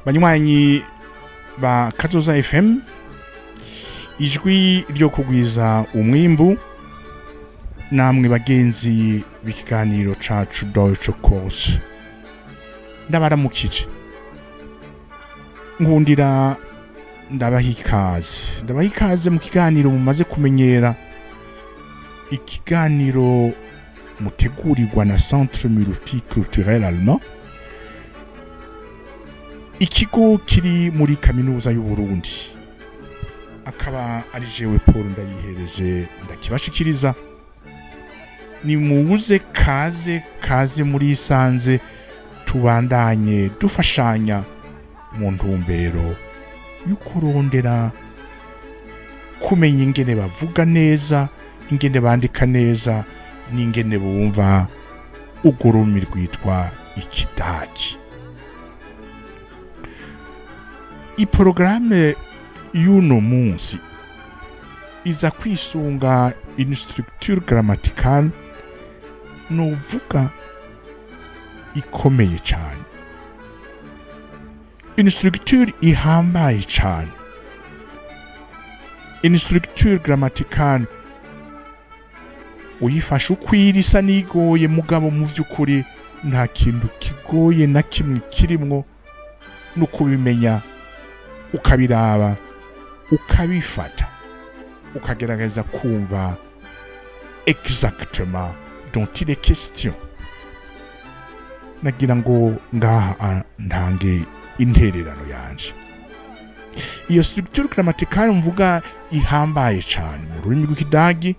banywanyi ba Kazoza FM, ijwi ryo kugwiza umwimbu, namwe bagenzi b'ikiganiro cacu Deutschen ndabaramukije, nkundira ndabaha ikaze mu kiganiro mumaze kumenyera, ikiganiro mutegurirwa na Centre Multiculturel Allemand, ikigo kiri muri kaminuza y'u Burundi, akaba ari jewe Paul ndayihereje ndakibashikiriza. Ni mubuze kaze muri isanze, tubandanye dufashanya mu ntumbero y'ukurondera kumenya ingene bavuga neza, ingene bandika neza, n'ingene bumva ururimi rwitwa ikidagi. Iporogaramu y'uno munsi iza kwisunga une structure grammaticale novuga ikomeye cyane, une structure ihambaye cyane, une structure grammaticale uyifasha ukwirisa nigoye, mugabo mu by'ukuri nta kintu kigoye na kimwe kirimwo, no kubimenya ukabiraba ukabifata ukagerageza kumva exactement dont il est question. Nagira ngo ngaha ntange intererano yanje. Iyo structure grammaticale mvuga ihambaye cyane mu rurimi rw'ikidagi,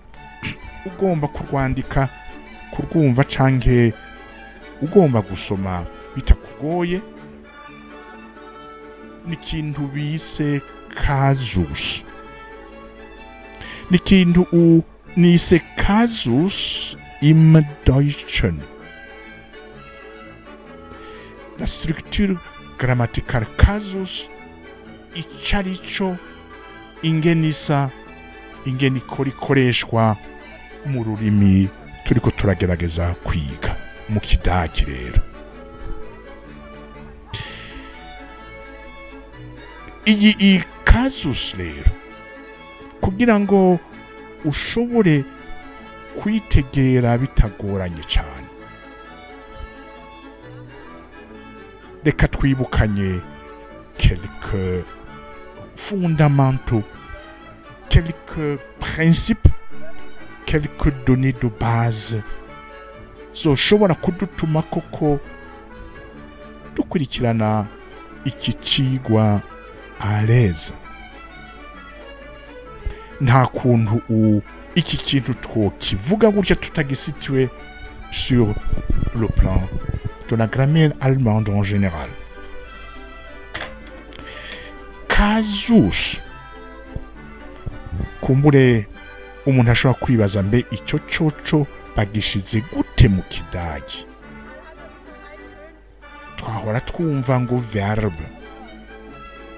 ugomba kurwandika, kurwumva canke ugomba gusoma bitakugoye, n'ikintu bise Kasus. N'ikintu nise Kasus im Deutschen. La structure grammaticale Kasus icarico, ingenisa, ingeni ikoreshwa mu rurimi turiko turagerageza kwiga mu kidagi. Rero iyi Kasus rero, kugira ngo ushobore kwitegera bitagoranye cyane, reka twibukanye quelques fondamentaux, quelques principes, quelques données de base zoshobora kudutuma koko dukurikirana iki cigwa à l'aise. Nta kuntu iki kintu twokivuga gutya tutagisituwe sur le plan de la grammaire allemande en général. Kasus, kumbure umuntu ashobora kwibaza mbe icyo coco bagishize gute mu kidagi. Twahora twumva ngo verbe,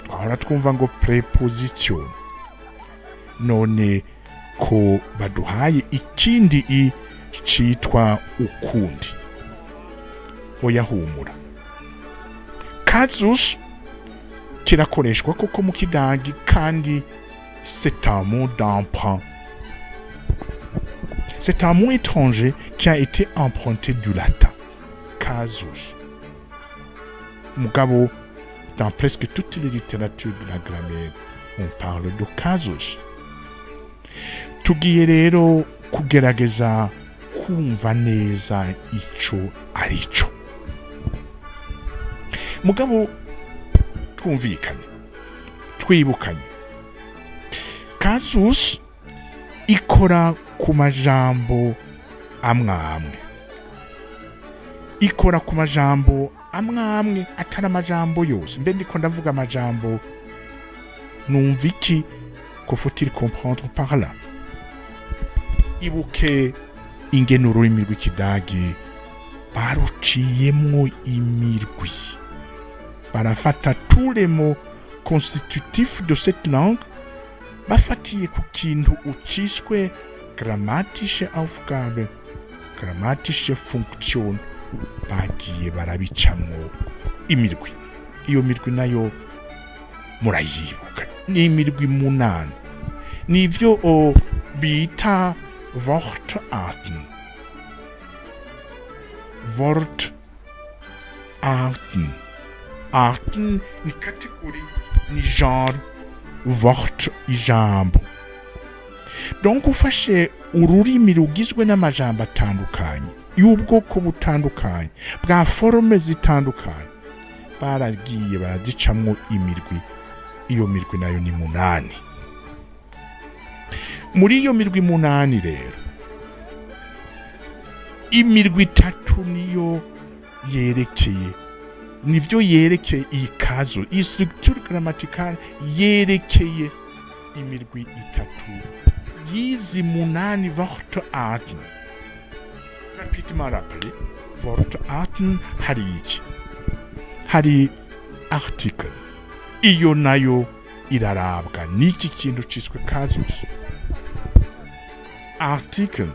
twahora twumva ngo preposition, none ko baduhaye ikindi citwa ukundi, oya humura. Kasus kirakoreshwa koko mu kidagi, kandi c'est un mot d'emprunt. C'est un mot étranger qui a été emprunté du latin. Kasus. Mugabo, dans presque toutes les littératures de la grammaire, on parle de Kasus. Tugiye rero kugerageza kumva neza ico arico. Mugabo twumvikane, twibukanye, Kasus ikora ku majambo amwe, ikora ku majambo amwe atari amajambo yose. Mbe ndiko ndavuga amajambo numva iki, ko faut-il comprendre par là. Ibuke ingene ururimi rw'ikidagi baruciyemwo imirwi, barafata tous les mots constitutifs de cette langue, bafatiye ku kintu uciswe grammatische Aufgabe, grammatische Funktion, bagiye barabicamwo imirwi. iyo mirwi nayo murayibuka, ni imirwi 8 nivyo bita Wortarten. Arten ni kategori, ni genre Wort, ijambo. Donc ufashe ururimi rugizwe n'amajambo atandukanye y'ubwoko butandukanye bwa forme zitandukanye, baragiye barazicamwo imirwi. Iyo mirwi nayo ni 8. Muri iyo mirwi 8 rero, imirwi 3 niyo yerekeye, nivyo yerekeye iyi kazo, iyi structure grammaticale yerekeye imirwi 3 yizi 8 Wortarten. Rapidement rappelé, Wortarten hari iki? Hari article, iyo nayo irarabwa n'iki kintu ciswe Kasus. Article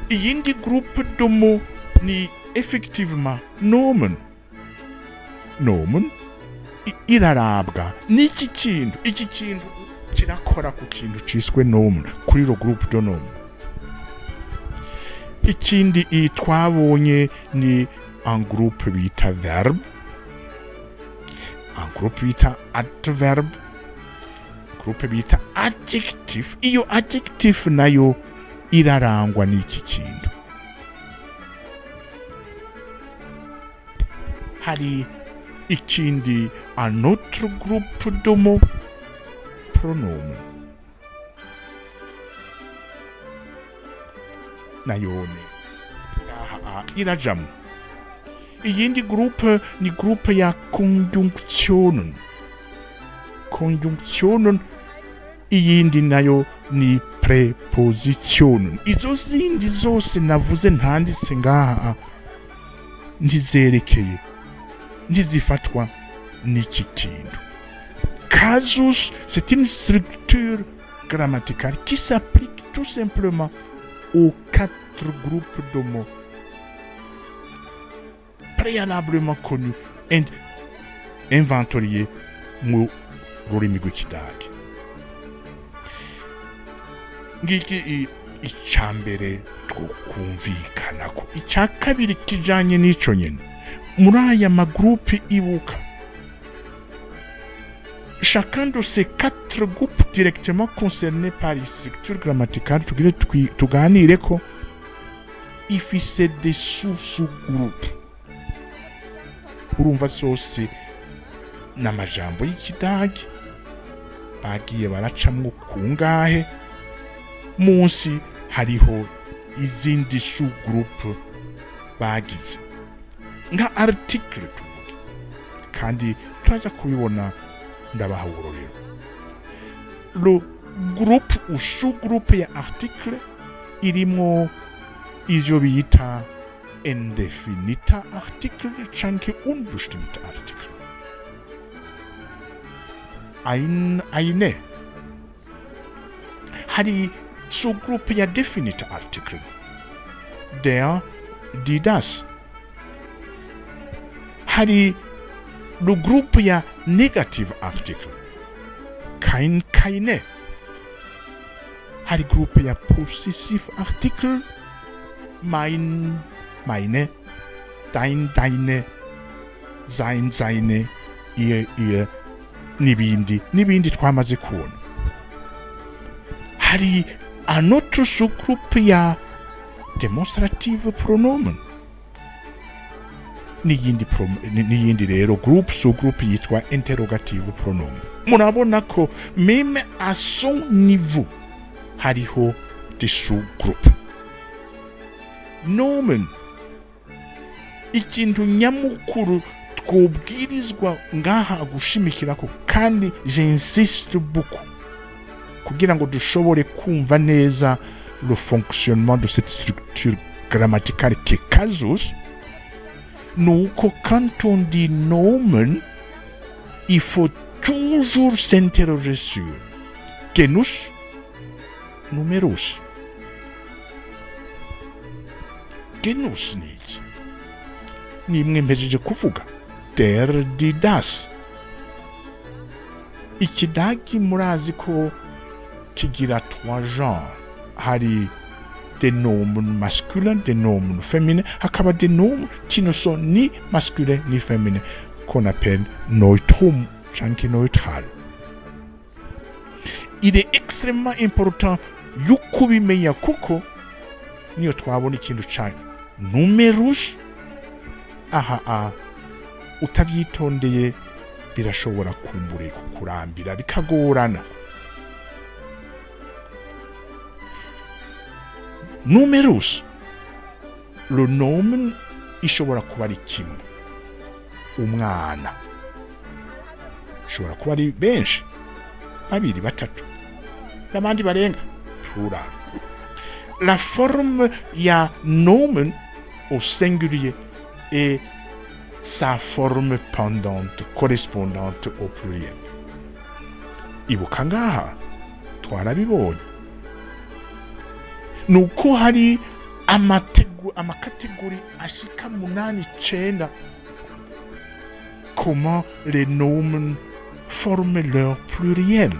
iyindi groupe de mots ni effectivement nomen. Irarabwa n'iki kintu, iki kintu kirakora ku kintu ciswe nomen, kuri ro groupe de nomen. Ikindi twabonye ni un groupe bita verb, un groupe bita adverb, groupe bita adjectif. Iyo adjectif nayo irarangwa n'iki kintu. Hari ikindi un autre groupe de mots, pronomen. Nayone ngaha irajamwo. Iyindi groupe ni groupe ya conjunctionen. Iyindi nayo ni prepositionen. Izo zindi zose navuze ntanditse ngaha ndizerekeye, ndizifatwa n'iki kintu. Kasus, c'est une structure grammaticale qui s'applique tout simplement aux 4 groupes de mots préalablement connus et inventoriés mu rurimi rw'Ikidage. Ngiki icambere twokumvikanako. Icya kabiri kijanye n'ico nyene, muri aya magroupe ibuka, chacun de ces 4 groupes directement concernés par les structures grammaticales tuganire ko ifise des sous-groupes. Urumva sose n'amajambo y'Ikidage bagiye baracamwo kungahe, munsi hariho izindi sous-groupe bagize nka article tuvuge, kandi turaza kubibona ndabaha urorero. Le groupe ou sous-groupe ya article irimo ivyo bita indefinita article canke unbestimmte article. Eine hari sous-groupe ya definite article, der, die, das. Hari le groupe ya negative article, kein, keine. Hari groupe ya possessive article, mein, meine, dein, deine, sein, seine, ihr, n'ibindi twamaze kubona. Hari un autre sous-groupe ya demonstrative pronomen. N'iyindi rero groupe sous-groupe yitwa interrogative pronomen. Murabona ko même à son niveau hariho des sous-groupes. Nomen, ikintu nyamukuru twobwirizwa ngaha gushimikirako, kandi j'insiste beaucoup kugira ngo dushobore kumva neza le fonctionnement de cette structure grammaticale qui est Kasus. Donc, quand on dit nomen, il faut toujours s'interroger sur genus, numerus. genus ni iki? Nimwe mpejeje kuvuga der, die, das. Ikidagi murazi ko kigira 3 genres. Hari des noms masculins, des noms féminins, hakaba des noms qui ne sont ni masculins ni féminins, qu'on appelle neutrum, chanki neutral. Il est extrêmement important yuko ubimenya kuko niyo twabona ikintu cyane numerus utavyitondeye birashobora kumbure kukurambira bikagorana. Numerus, le nomen ishobora kuba ari kimwe, umwana ishobora kuba ari benshi, babiri, batatu, n'abandi barenga, plural. La forme ya nomen au singulier et sa forme pendante correspondante au pluriel. Ibuka ngaha twarabibonye nuko hari amakategori ashika 8-9 comment les noms forment leur pluriel.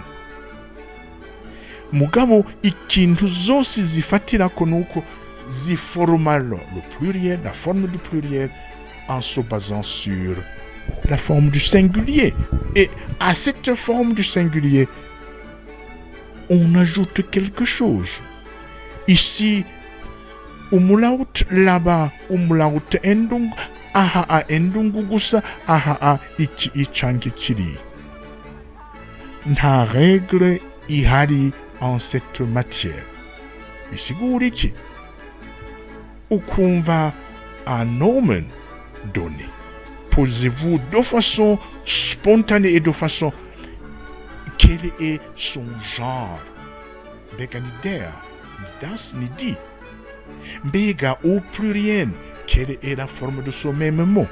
Mugabo ikintu zose zifatira ko nuko ziforma le pluriel, la forme du pluriel en se basant sur la forme du singulier. Et à cette forme du singulier, on ajoute quelque chose. Ici, umlaut, là-bas, umlaut endung, endungu gusa, iki ichangi kiri. Nta règle ihari en cette matière. Bisigura iki? Ukumva un nomen donné. Posez-vous de façon spontanée et de façon quel est son genre. Mbega ni der, ni das, ni di. Mbega au pluriel, quelle est la forme de ce même mot?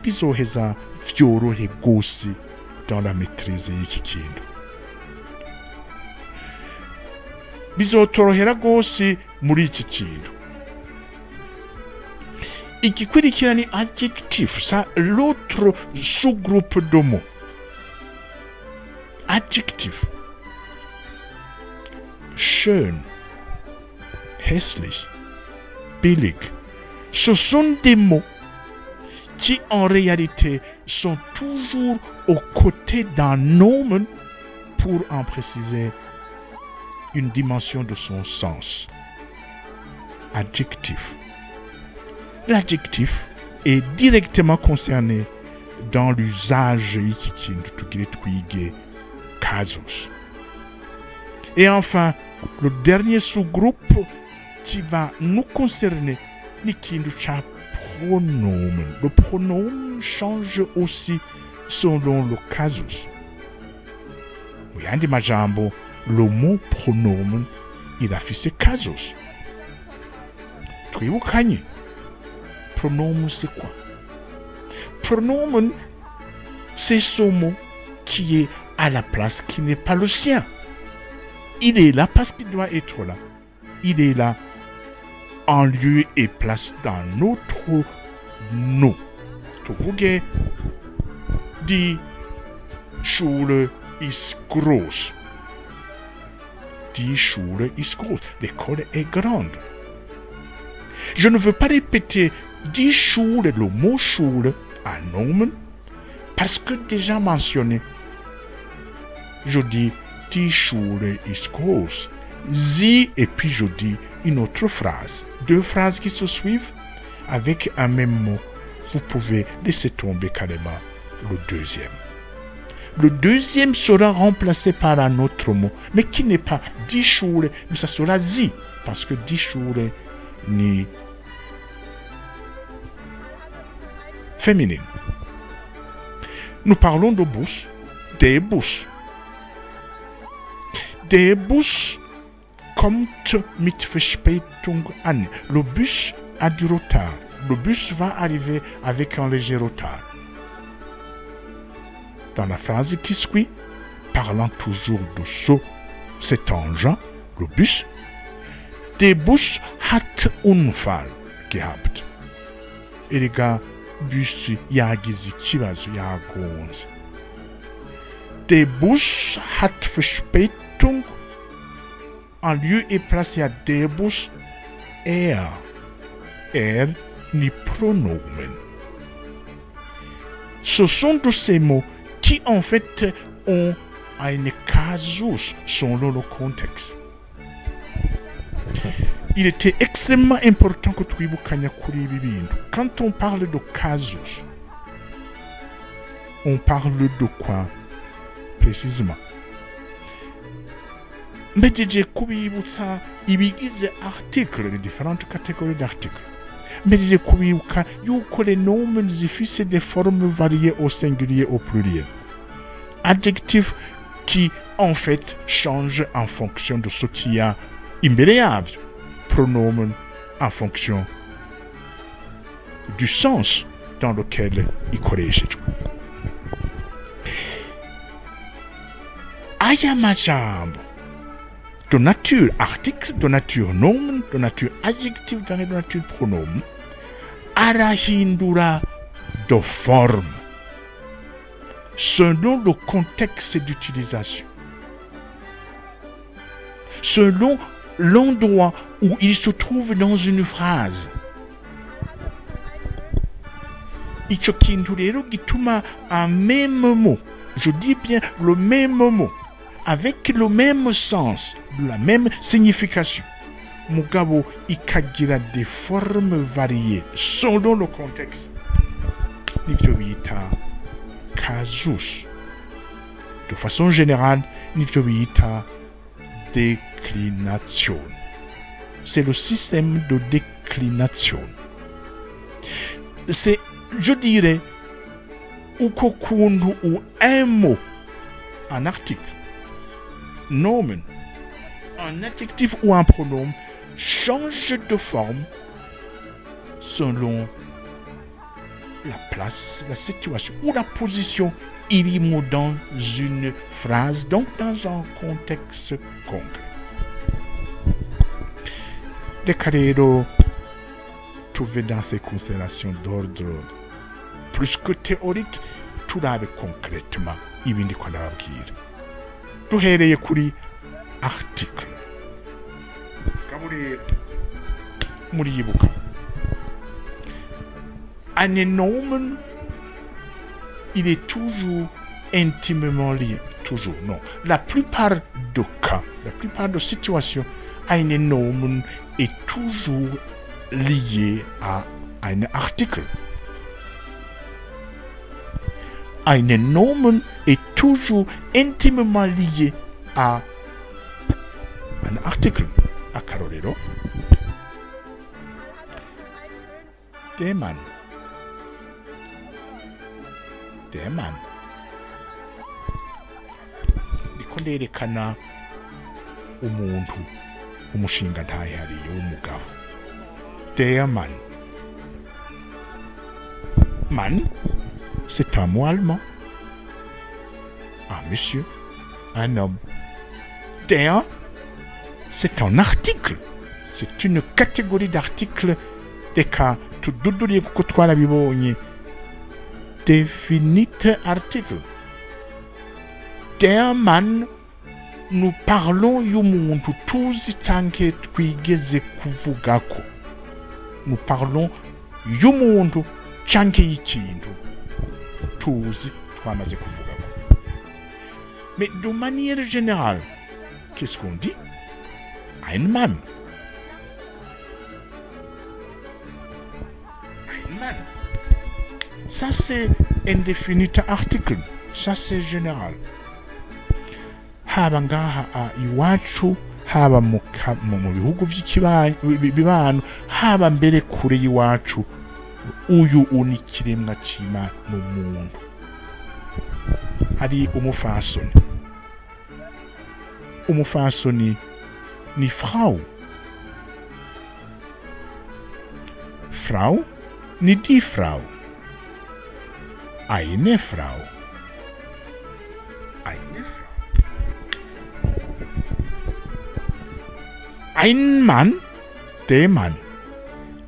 Bizoheza vyorohe gose dans la maîtrise y'iki kintu. Bizotorohera gose muri iki kintu. Igikurikira ni adjectif, ça l'autre sous-groupe de mots. Adjectif. Schön, hässlich, billig. Ce sont des mots qui en réalité sont toujours aux côtés d'un nomen pour en préciser une dimension de son sens. Adjectif. L'adjectif est directement concerné dans l'usage de Kasus. Et enfin, le dernier sous-groupe qui va nous concerner, le pronomen. Le pronom change aussi selon le Kasus. Le mot pronomen, il a fait ses Kasus. Pronomen, c'est quoi? Pronomen, c'est ce mot qui est à la place qui n'est pas le sien. Il est là parce qu'il doit être là. Il est là en lieu et place d'un autre nom. Tuvuze, die Schule ist groß. Die Schule ist groß. L'école est grande. Je ne veux pas répéter die Schule, le mot Schule, un nomen, parce que déjà mentionné. Je dis die Schule ist groß. Sie, et puis je dis une autre phrase. 2 phrases qui se suivent avec un même mot. Vous pouvez laisser tomber carrément le deuxième. Le deuxième sera remplacé par un autre mot, mais qui n'est pas die Schule, mais ça sera sie, parce que die Schule ni féminine. Nous parlons de bus, des bus. Der Bus kommt mit Verspätung an. Le bus a du retard. Le bus va arriver avec un léger retard. Dans la phrase qui suit, parlant toujours de cet engin, le bus, der Bus hat Unfall gehabt. Erega Bus yagize ikibazo yagonze. Der Bus hat Verspätung. En lieu et place à der Bus, ni pronomen. Ce sont de ces mots qui en fait ont un casus selon le contexte. Il était extrêmement important que twibukanya kuri ibi bintu. Quand on parle de casus, on parle de quoi précisément? Mbejeje kubibutsa ibigize article, les différentes catégories d'articles. Mbejeje kubibuka yuko les noms zifise des formes variées au singulier au pluriel. Adjectifs qui en fait changent en fonction de ce qu'il y a imbere yavyo. Pronomen en fonction du sens dans lequel ikoreshejwe. Aya majambo de nature article, de nature nomen, de nature adjectif, de nature pronomen, arahindura de forme selon le contexte d'utilisation, selon l'endroit où il se trouve dans une phrase. Ico kintu rero gituma un même mot, je dis bien le même mot, avec le même sens, la même signification, mugabo ikagira des formes variées selon le contexte. Nivyo bita casus. De façon générale, nivyo bita déclination. C'est le système de déclination. C'est, je dirais, uko kuntu ou un mot, un article, nomen, un adjectif ou un pronom change de forme selon la place, la situation ou la position irimo dans une phrase, donc dans un contexte concret. Reka rero tuve dans ces considérations d'ordre plus que théorique, turabe concrètement ibindi ko ndababwira. Duhereye kuri article. Kabure muribuka. Un nomen, il est toujours intimement lié. Toujours, non. La plupart des cas, la plupart des situations, un nomen est toujours lié à un article. Un nomen est toujours intimement lié à un article. À Carolero. Der Mann. Ndikonderekana umuntu umushinga ntayihariye w'umugabo. Der Mann. Man, c'est un mot allemand. Un monsieur, un homme. Der, c'est un article. C'est une catégorie d'articles. Reka tududuriye kuko twarabibonye. Définite article. Der Mann, nous parlons y'umuntu tuzi canke twigeze kuvugako. Nous parlons y'umuntu canke y'ikintu tuzi twamaze kuvugako. Mais de manière générale, qu'est-ce qu'on dit? Ein Mann. Ein Mann. Ça c'est indéfinite article. Ça c'est général. Haba ngaha iwacu, haba mu bihugu by'ikibano, haba mbere kure y'iwacu, uyu unikiremwa c'Imana n'umuntu. Ari umufasoni. Umufasoni ni Frau. Frau ni die Frau. Eine Frau. Eine Frau. Ein Mann, der Mann.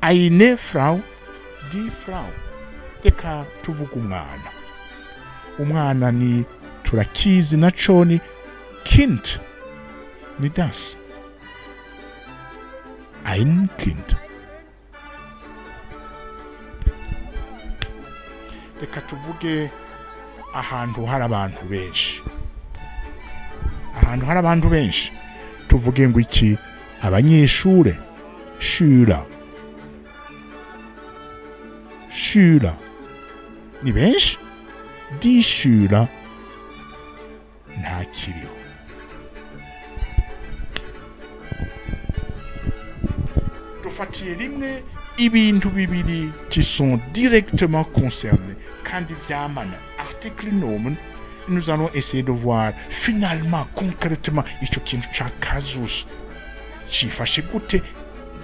Eine Frau, die Frau. Reka tuvuge umwana. Umwana ni turakizi naco ni Kind. Ni das. Ein Kind. Reka tuvuge ahantu hari abantu benshi. Ahantu hari abantu benshi. Tuvuge ngo iki? Abanyeshure. Schüler. Schüler. Ni benshi? Die Schüler. Ntakiriho. Dufatiye rimwe ibintu bibiri qui sont directement concernés. Kandi vyamana article nomen, nous allons essayer de voir finalement concrètement ico kintu ca Kasus cifashe gute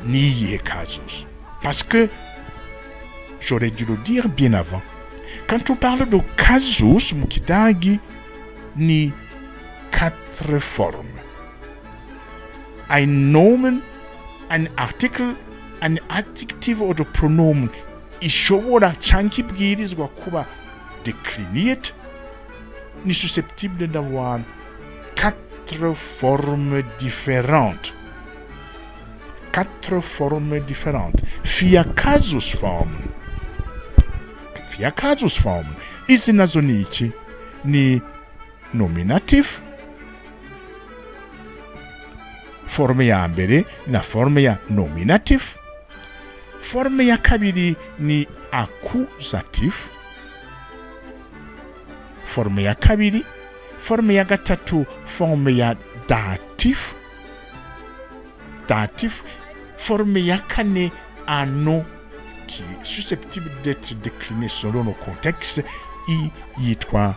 niyihe Kasus. Parce que j'aurais dû le dire bien avant. Quand on parle de Kasus mu Kidagi ni 4 formes. Ein Nomen, ein Artikel, ein Adjektiv oder Pronomen ishobora canke ibwirizwa kuba décliniert ni susceptible d'avoir 4 formes différentes. 4 formes différentes. Vier Kasusformen. Vier Kasusformen. Izi nazo ni iki? Ni nominativ, forme ya mbere na forme ya nominatif. Forme ya kabiri ni accusatif. Forme ya kabiri. Forme ya gatatu forme ya datif. Datif. Forme ya kane un nom qui est susceptible d'être décliné selon le contexte i yitwa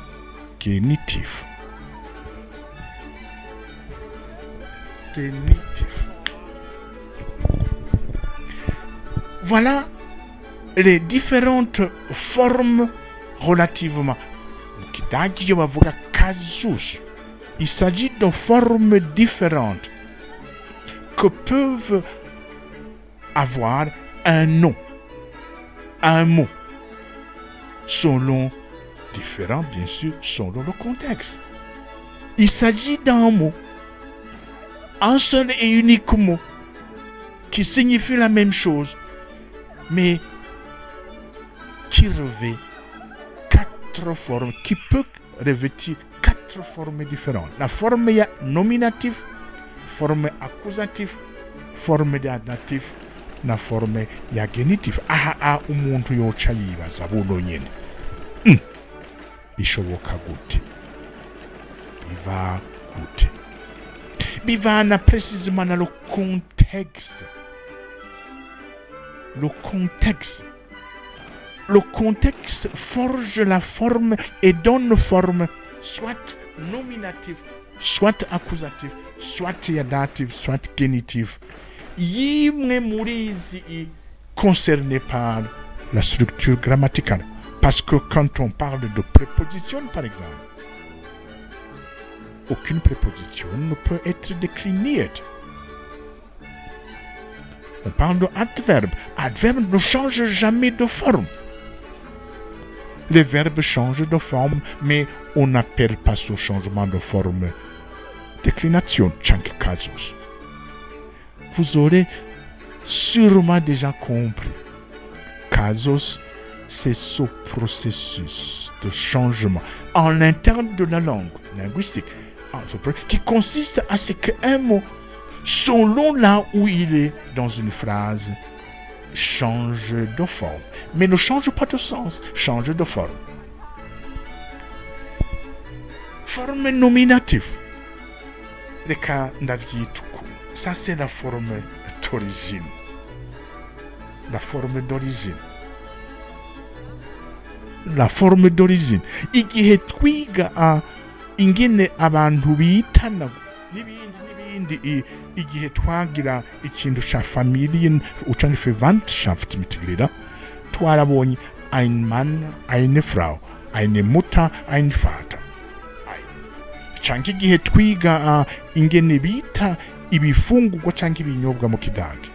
genitif. Genitif. Voilà les différentes formes relativement. Kasus. Il s'agit de formes différentes que peuvent avoir un nom, un mot, selon différents, bien sûr, selon le contexte. Il s'agit d'un mot, un seul et unique mot, qui signifie la même chose, mais qui revêt 4 formes, qui peut revêtir 4 formes différentes. La forme ya nominatif, forme accusatif, forme datif, na forme ya genitif. Aha umuntu yoca yibaza buno nyene. Bishoboka gute? Biva gute? Bivana précisément dans le contexte. Le contexte. Le contexte forge la forme et donne forme soit nominatif, soit accusatif, soit datif, soit génitif. Yimwe murizi concerné par la structure grammaticale. Parce que quand on parle de préposition, par exemple, aucune préposition ne peut être déclinée. On parle de adverbe. Adverbe ne change jamais de forme. Les verbes changent de forme, mais on n'appelle pas ce changement de forme déclination, chaque Kasus. Vous aurez sûrement déjà compris. Kasus, c'est ce processus de changement en l'interne de la langue linguistique qui consiste à ce qu'un mot, selon là où il est dans une phrase, change de forme. Mais ne change pas de sens, change de forme. Forme nominative. Ça, c'est la forme d'origine. La forme d'origine. La forme d'origine. Igihe twiga ingene abantu bitana n'ibindi igihe twagira ikintu ca familien ucani Verwandtschaft mitegerera twarabonye ein Mann, eine Frau, eine Mutter, ein Vater. Canke igihe twiga ingene bita ibifungurwa canke ibinyobwa mu Kidage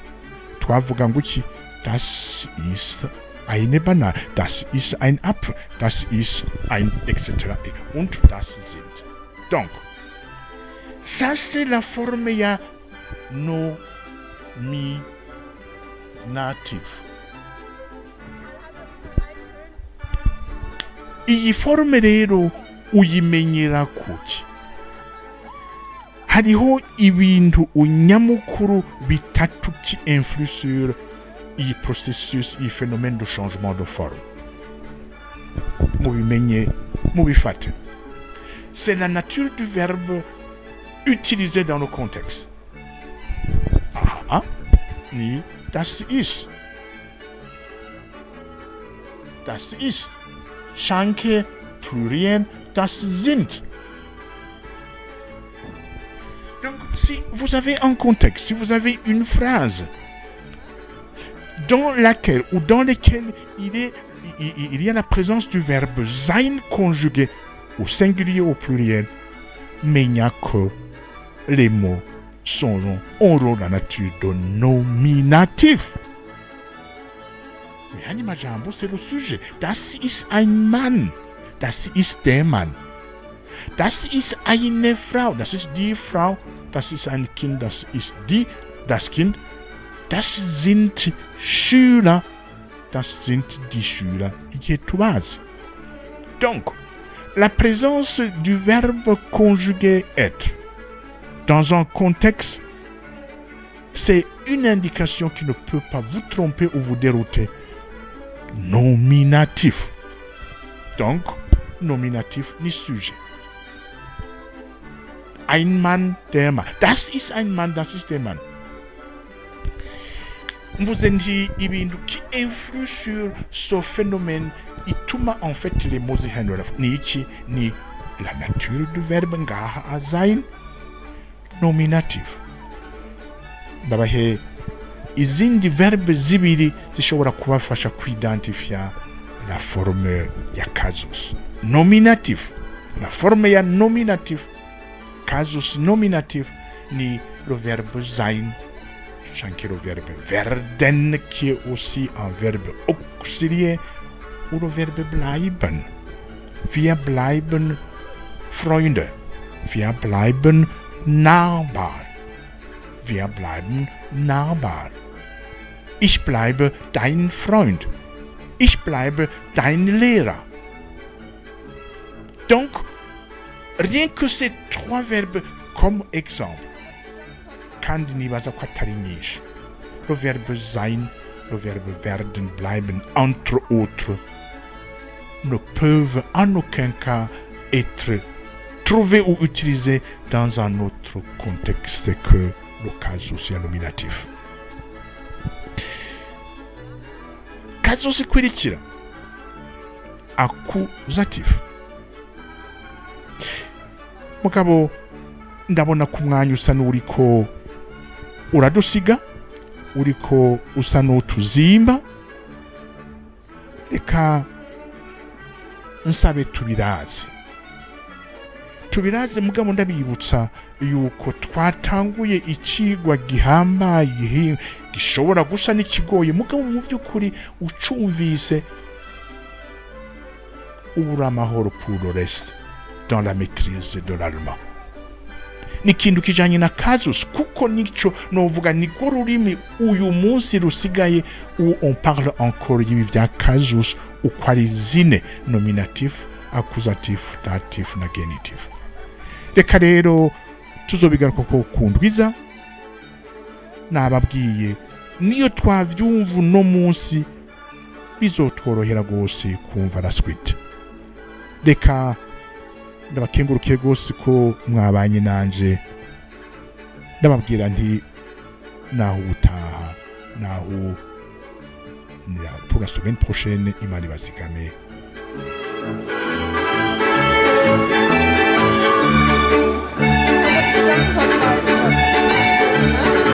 twavuga ngo iki, das ist eine Banane, das ist ein Apfel, das ist ein etc. und das sind. Donc, ça c'est la forme ya nominative. Iyi forme rero uyimenyera kuki? Hariho ibintu unyamukuru bitatu qui influent sur le processus, le phénomène de changement de forme. Mubimenye, mubifate. C'est la nature du verbe utilisé dans le contexte. Aha, ni das ist. Das ist. Chanke, pluriel, das sind. Donc, si vous avez un contexte, si vous avez une phrase dans laquelle ou dans laquelle il y a la présence du verbe sein conjugué au singulier ou au pluriel, mais il n'y a que les mots auront la nature de nominatif. Mais Majambo, c'est le sujet. Das ist ein Mann. Das ist der Mann. Das ist eine Frau. Das ist die Frau. Das ist ein Kind. Das ist das Kind. Das sind Schüler. Das sind die Schüler. Donc, la présence du verbe conjugué être dans un contexte, c'est une indication qui ne peut pas vous tromper ou vous dérouter. Nominatif. Donc, nominatif ni sujet. Ein Mann, der Mann. Das ist ein Mann, das ist der Mann. Vous avez ibintu qui influe sur ce phénomène. Ituma en fait les mots ni la nature du verbe ngaha sein nominatif. Babahe izindi verbe zibiri zishobora kubafasha kuidentifia la forme ya Kasus. Nominatif. La forme ya nominatif. Kasus nominatif ni le verbe sein. Chanke le verbe werden qui est aussi un verbe auxiliaire ou le verbe bleiben. Wir bleiben Freunde. Wir bleiben nahbar. Wir bleiben nahbar. Ich bleibe dein Freund. Ich bleibe dein Lehrer. Donc, rien que ces trois verbes comme exemple, kandi nibaza ko atari nyinshi. Le verbe sein, le verbe werden, bleiben, entre autres, ne peuvent en aucun cas être trouvés ou utilisés dans un autre contexte que le cas social nominatif. Kasus ikurikira accusatif. Mugabo ndabona ku mwanya usa n'uriko uradusiga, uriko usa n'utuzimba, reka nsabe tubiraze mugabo ndabibutsa yuko twatanguye ikigwa gihambaye gishobora gusa n'ikigoye mugabo mu by'ukuri ucumvise ubura amahoro pour le reste dans la maîtrise de l'allemand. Nikindu kijanye na Kasus kuko nico novuga niko rurimi uyu munsi rusigaye où on parle encore y'ibi vya Kasus uko ari zine: nominatif, accusatif, datif na genitif. Reka rero tuzobigaruka ko kundwiza nababwiye niyo twavyumva no munsi bizotworohera gose kumva la suite. Reka ndabakengurukiye gose ko mwabanye nanje, ndababwira nti naho utaha, naho pour la semaine prochaine, Imana ibazigame. Thank you.